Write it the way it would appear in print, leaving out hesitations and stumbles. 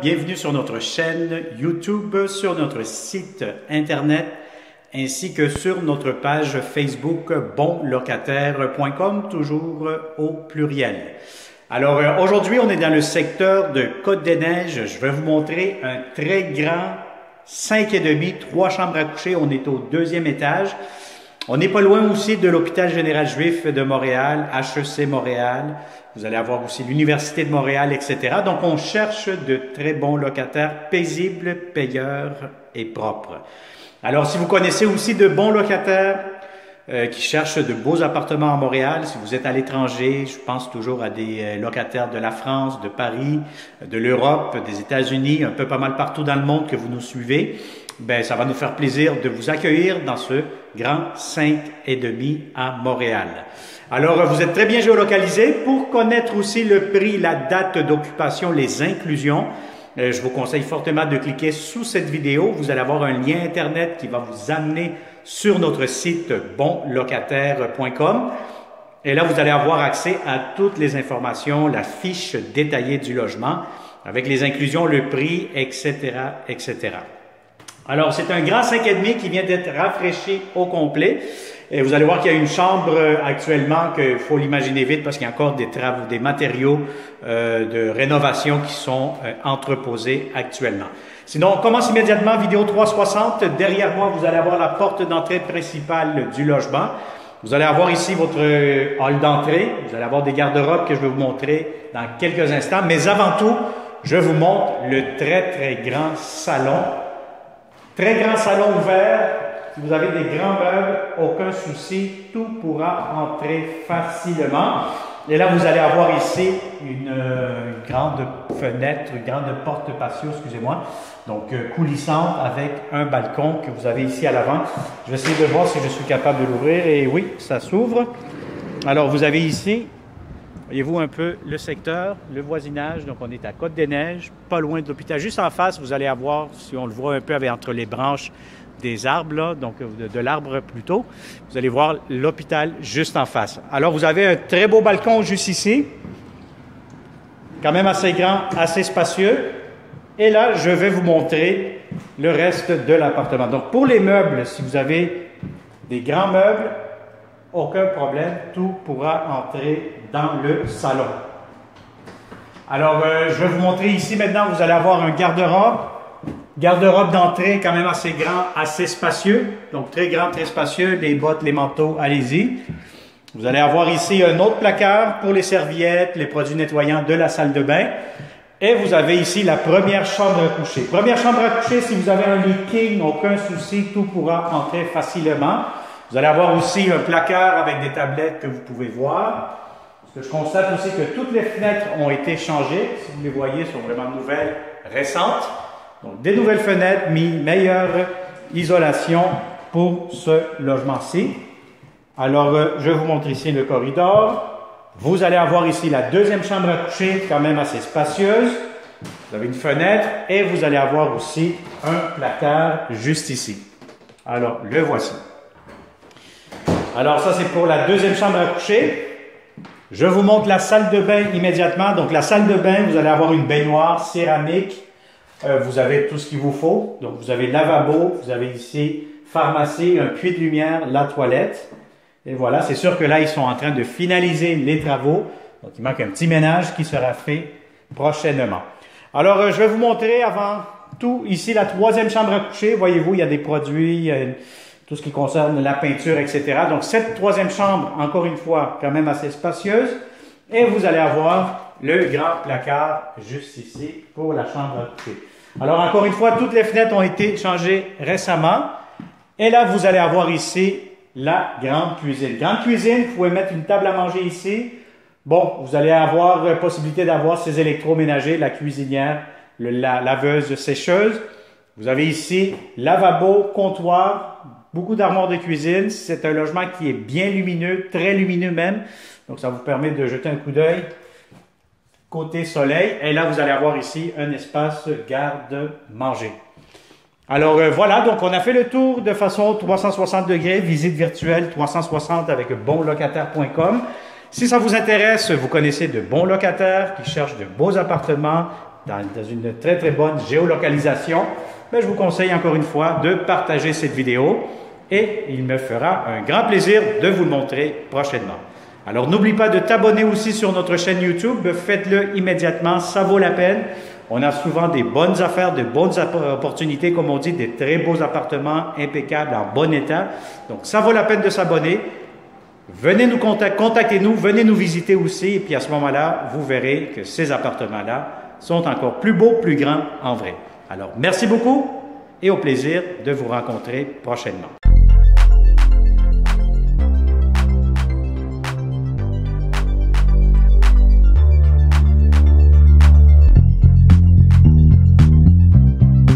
bienvenue sur notre chaîne YouTube, sur notre site internet, ainsi que sur notre page Facebook bonlocataire.com, toujours au pluriel. Alors aujourd'hui, on est dans le secteur de Côte-des-Neiges. Je vais vous montrer un très grand 5,5, 3 chambres à coucher. On est au 2e étage. On n'est pas loin aussi de l'Hôpital Général Juif de Montréal, HEC Montréal. Vous allez avoir aussi l'Université de Montréal, etc. Donc, on cherche de très bons locataires paisibles, payeurs et propres. Alors, si vous connaissez aussi de bons locataires qui cherchent de beaux appartements à Montréal, si vous êtes à l'étranger, je pense toujours à des locataires de la France, de Paris, de l'Europe, des États-Unis, un peu pas mal partout dans le monde que vous nous suivez, ben ça va nous faire plaisir de vous accueillir dans ce grand 5,5 à Montréal. Alors, vous êtes très bien géolocalisé. Pour connaître aussi le prix, la date d'occupation, les inclusions, je vous conseille fortement de cliquer sous cette vidéo. Vous allez avoir un lien Internet qui va vous amener sur notre site bonlocataire.com. Et là, vous allez avoir accès à toutes les informations, la fiche détaillée du logement, avec les inclusions, le prix, etc., etc. Alors, c'est un grand 5,5 qui vient d'être rafraîchi au complet. Et vous allez voir qu'il y a une chambre actuellement qu'il faut l'imaginer vite parce qu'il y a encore des travaux, des matériaux de rénovation qui sont entreposés actuellement. Sinon, on commence immédiatement, vidéo 360. Derrière moi, vous allez avoir la porte d'entrée principale du logement. Vous allez avoir ici votre hall d'entrée. Vous allez avoir des garde-robes que je vais vous montrer dans quelques instants. Mais avant tout, je vous montre le très grand salon. Très grand salon ouvert. Si vous avez des grands meubles, aucun souci, tout pourra entrer facilement. Et là, vous allez avoir ici une grande fenêtre, une grande porte patio, excusez-moi, donc coulissante avec un balcon que vous avez ici à l'avant. Je vais essayer de voir si je suis capable de l'ouvrir et oui, ça s'ouvre. Alors, vous avez ici, voyez-vous un peu le secteur, le voisinage. Donc, on est à Côte-des-Neiges, pas loin de l'hôpital. Juste en face, vous allez avoir, si on le voit un peu entre les branches, des arbres, là, donc de l'arbre plutôt. Vous allez voir l'hôpital juste en face. Alors, vous avez un très beau balcon juste ici, quand même assez grand, assez spacieux. Et là, je vais vous montrer le reste de l'appartement. Donc, pour les meubles, si vous avez des grands meubles, aucun problème, tout pourra entrer dans le salon. Alors, je vais vous montrer ici maintenant, vous allez avoir un garde-robe. Garde-robe d'entrée quand même assez grand, assez spacieux. Donc très grand, très spacieux. Les bottes, les manteaux, allez-y. Vous allez avoir ici un autre placard pour les serviettes, les produits nettoyants de la salle de bain. Et vous avez ici la première chambre à coucher. Première chambre à coucher, si vous avez un lit king, aucun souci, tout pourra entrer facilement. Vous allez avoir aussi un placard avec des tablettes que vous pouvez voir. Ce que je constate aussi que toutes les fenêtres ont été changées. Si vous les voyez, sont vraiment nouvelles, récentes. Donc, des nouvelles fenêtres, meilleure isolation pour ce logement-ci. Alors, je vais vous montrer ici le corridor. Vous allez avoir ici la deuxième chambre à coucher, quand même assez spacieuse. Vous avez une fenêtre et vous allez avoir aussi un placard juste ici. Alors, le voici. Alors, ça, c'est pour la deuxième chambre à coucher. Je vous montre la salle de bain immédiatement. Donc, la salle de bain, vous allez avoir une baignoire céramique. Vous avez tout ce qu'il vous faut. Donc, vous avez lavabo, vous avez ici pharmacie, un puits de lumière, la toilette. Et voilà, c'est sûr que là, ils sont en train de finaliser les travaux. Donc, il manque un petit ménage qui sera fait prochainement. Alors, je vais vous montrer avant tout ici la troisième chambre à coucher. Voyez-vous, il y a des produits, tout ce qui concerne la peinture, etc. Donc, cette troisième chambre, encore une fois, quand même assez spacieuse. Et vous allez avoir le grand placard juste ici pour la chambre à coucher. Alors, encore une fois, toutes les fenêtres ont été changées récemment. Et là, vous allez avoir ici la grande cuisine. Grande cuisine, vous pouvez mettre une table à manger ici. Bon, vous allez avoir la possibilité d'avoir ces électroménagers, la cuisinière, la laveuse, sécheuse. Vous avez ici lavabo, comptoir, beaucoup d'armoires de cuisine. C'est un logement qui est bien lumineux, très lumineux même. Donc, ça vous permet de jeter un coup d'œil côté soleil. Et là, vous allez avoir ici un espace garde-manger. Alors, voilà. Donc, on a fait le tour de façon 360 degrés. Visite virtuelle 360 avec bonlocataire.com. Si ça vous intéresse, vous connaissez de bons locataires qui cherchent de beaux appartements dans une très très bonne géolocalisation, mais je vous conseille encore une fois de partager cette vidéo et il me fera un grand plaisir de vous le montrer prochainement. Alors n'oublie pas de t'abonner aussi sur notre chaîne YouTube, faites-le immédiatement, ça vaut la peine. On a souvent des bonnes affaires, de bonnes opportunités, comme on dit, des très beaux appartements impeccables, en bon état. Donc ça vaut la peine de s'abonner. Venez nous contactez-nous, venez nous visiter aussi, et puis à ce moment-là, vous verrez que ces appartements-là sont encore plus beaux, plus grands en vrai. Alors merci beaucoup et au plaisir de vous rencontrer prochainement.